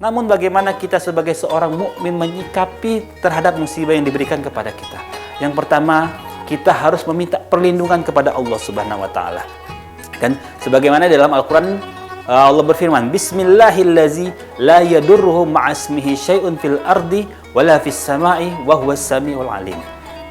Namun bagaimana kita sebagai seorang mukmin menyikapi terhadap musibah yang diberikan kepada kita? Yang pertama, kita harus meminta perlindungan kepada Allah Subhanahu wa taala. Kan sebagaimana dalam Al-Qur'an Allah berfirman, Bismillahillazi la yadurruhu ma'asmihi syai'un fil ardi wala fis sama'i wa huwas samiul alim.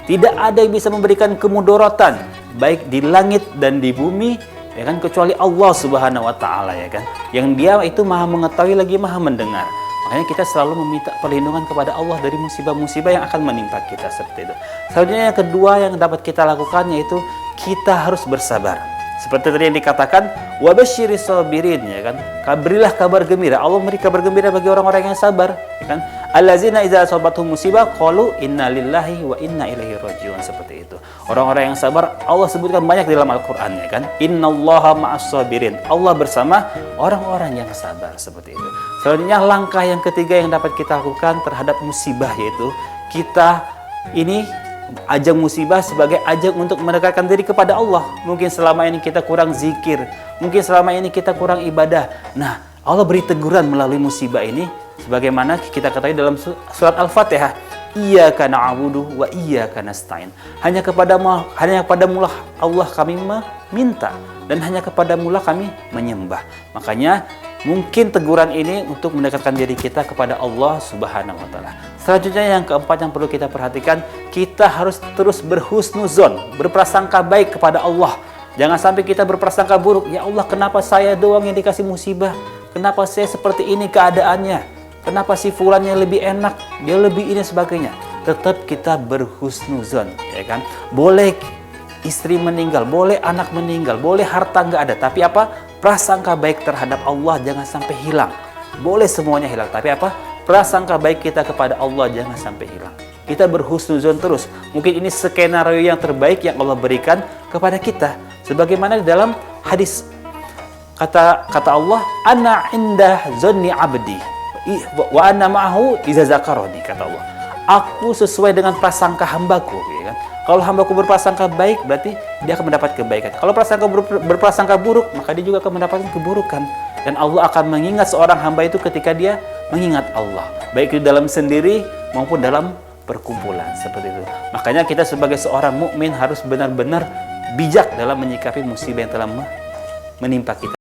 Tidak ada yang bisa memberikan kemudorotan baik di langit dan di bumi, ya kan, kecuali Allah Subhanahu wa taala, ya kan, yang Dia itu Maha mengetahui lagi Maha mendengar. Makanya kita selalu meminta perlindungan kepada Allah dari musibah-musibah yang akan menimpa kita seperti itu. Selanjutnya yang kedua yang dapat kita lakukan yaitu kita harus bersabar. Seperti tadi yang dikatakan, wabasyiris sabirin, ya kan, berilah kabar gembira. Allah memberi kabar gembira bagi orang-orang yang sabar, ya kan. Allazina idza asabathum musibah qalu inna lillahi wa inna ilaihi rajiun, seperti itu. Orang-orang yang sabar Allah sebutkan banyak dalam Al-Qur'an, ya kan. Innallaha ma'as sabirin. Allah bersama orang-orang yang sabar, seperti itu. Selanjutnya langkah yang ketiga yang dapat kita lakukan terhadap musibah yaitu kita ini ajang musibah sebagai ajang untuk mendekatkan diri kepada Allah. Mungkin selama ini kita kurang zikir, mungkin selama ini kita kurang ibadah. Nah, Allah beri teguran melalui musibah ini sebagaimana kita ketahui dalam surat Al-Fatihah, Iyyaka na'budu wa iyyaka nasta'in. Hanya kepadamu Allah kami meminta dan hanya kepadamu kami menyembah. Makanya mungkin teguran ini untuk mendekatkan diri kita kepada Allah Subhanahu wa taala. Selanjutnya yang keempat yang perlu kita perhatikan, kita harus terus berhusnuzon, berprasangka baik kepada Allah. Jangan sampai kita berprasangka buruk. Ya Allah, kenapa saya doang yang dikasih musibah? Kenapa saya seperti ini keadaannya? Kenapa si fulannya lebih enak, dia lebih ini sebagainya? Tetap kita berhusnuzon, ya kan? Boleh istri meninggal, boleh anak meninggal, boleh harta nggak ada, tapi apa? Prasangka baik terhadap Allah jangan sampai hilang. Boleh semuanya hilang, tapi apa? Prasangka baik kita kepada Allah jangan sampai hilang. Kita berhusnuzon terus. Mungkin ini skenario yang terbaik yang Allah berikan kepada kita. Sebagaimana di dalam hadis kata Allah, ana indah zonni abdi wa ana ma'ahu iza zakaroni, kata Allah. Aku sesuai dengan prasangka hambaku, ya kan? Kalau hambaku berprasangka baik, berarti dia akan mendapat kebaikan. Kalau berprasangka buruk, maka dia juga akan mendapatkan keburukan. Dan Allah akan mengingat seorang hamba itu ketika dia mengingat Allah, baik di dalam sendiri maupun dalam perkumpulan, seperti itu. Makanya kita sebagai seorang mukmin harus benar-benar bijak dalam menyikapi musibah yang telah menimpa kita.